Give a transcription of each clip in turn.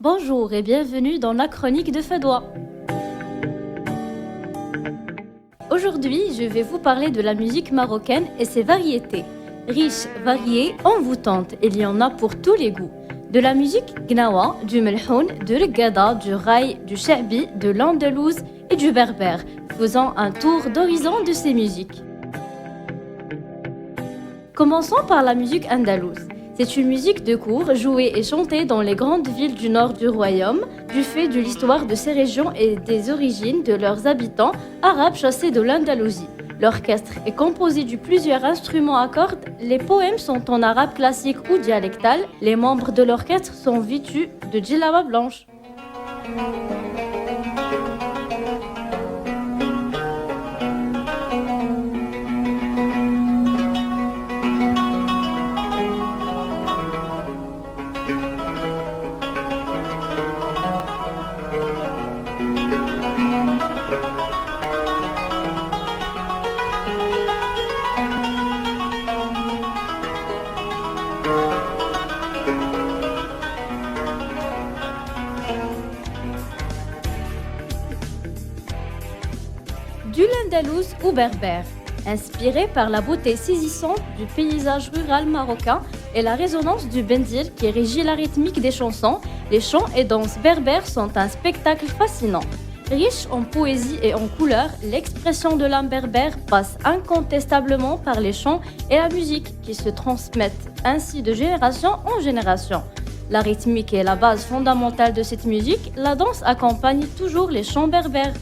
Bonjour et bienvenue dans la chronique de Fadwa. Aujourd'hui, je vais vous parler de la musique marocaine et ses variétés. Riche, variée, envoûtante, il y en a pour tous les goûts. De la musique gnawa, du melhoun, du regada, du raï, du sha'bi, de l'andalouse et du berbère, faisant un tour d'horizon de ces musiques. Commençons par la musique andalouse. C'est une musique de cour jouée et chantée dans les grandes villes du nord du royaume, du fait de l'histoire de ces régions et des origines de leurs habitants arabes chassés de l'Andalousie. L'orchestre est composé de plusieurs instruments à cordes, les poèmes sont en arabe classique ou dialectal, les membres de l'orchestre sont vêtus de djellaba blanche. Du l'andalouse ou berbère, inspiré par la beauté saisissante du paysage rural marocain et la résonance du bendil qui régit la rythmique des chansons, les chants et danses berbères sont un spectacle fascinant. Riche en poésie et en couleurs, l'expression de l'âme berbère passe incontestablement par les chants et la musique qui se transmettent ainsi de génération en génération. La rythmique est la base fondamentale de cette musique, la danse accompagne toujours les chants berbères.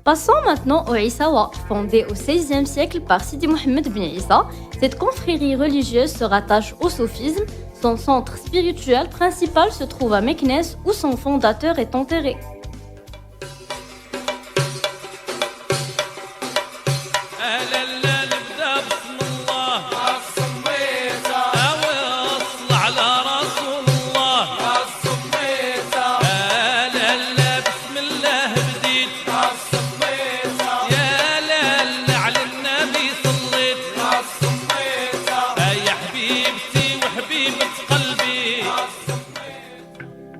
Passons maintenant au Issawa, fondé au XVIe siècle par Sidi Mohammed bin Issa. Cette confrérie religieuse se rattache au soufisme. Son centre spirituel principal se trouve à Meknès où son fondateur est enterré.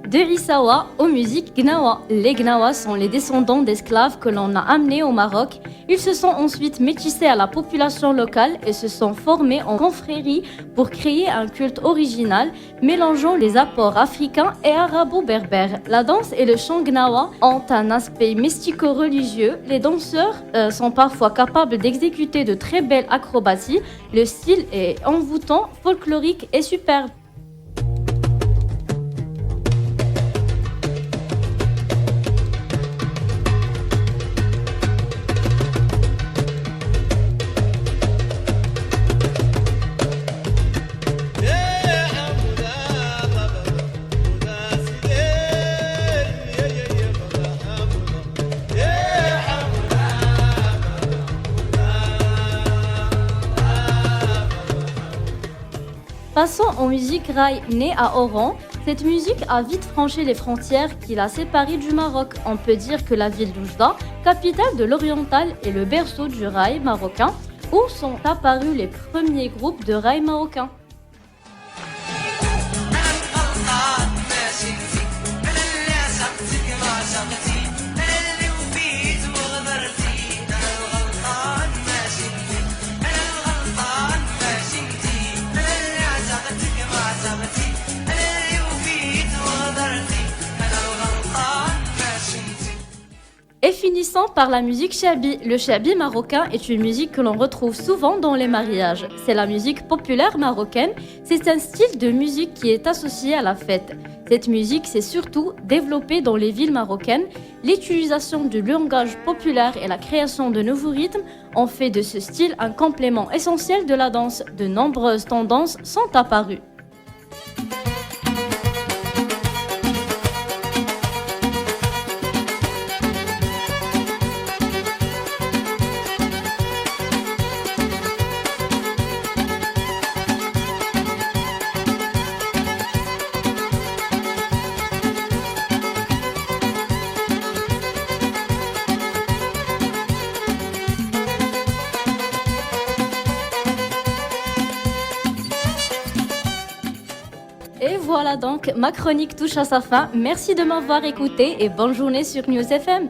De Issawa aux musiques gnawa. Les gnawas sont les descendants d'esclaves que l'on a amenés au Maroc. Ils se sont ensuite métissés à la population locale et se sont formés en confréries pour créer un culte original mélangeant les apports africains et arabo-berbères. La danse et le chant gnawa ont un aspect mystico-religieux. Les danseurs sont parfois capables d'exécuter de très belles acrobaties. Le style est envoûtant, folklorique et superbe. Passons aux musiques raï nées à Oran. Cette musique a vite franchi les frontières qui la séparaient du Maroc. On peut dire que la ville d'Oujda, capitale de l'Oriental, est le berceau du raï marocain, où sont apparus les premiers groupes de raï marocains. Et finissons par la musique chabi. Le chabi marocain est une musique que l'on retrouve souvent dans les mariages. C'est la musique populaire marocaine. C'est un style de musique qui est associé à la fête. Cette musique s'est surtout développée dans les villes marocaines. L'utilisation du langage populaire et la création de nouveaux rythmes ont fait de ce style un complément essentiel de la danse. De nombreuses tendances sont apparues. Et voilà donc, ma chronique touche à sa fin. Merci de m'avoir écouté et bonne journée sur News FM.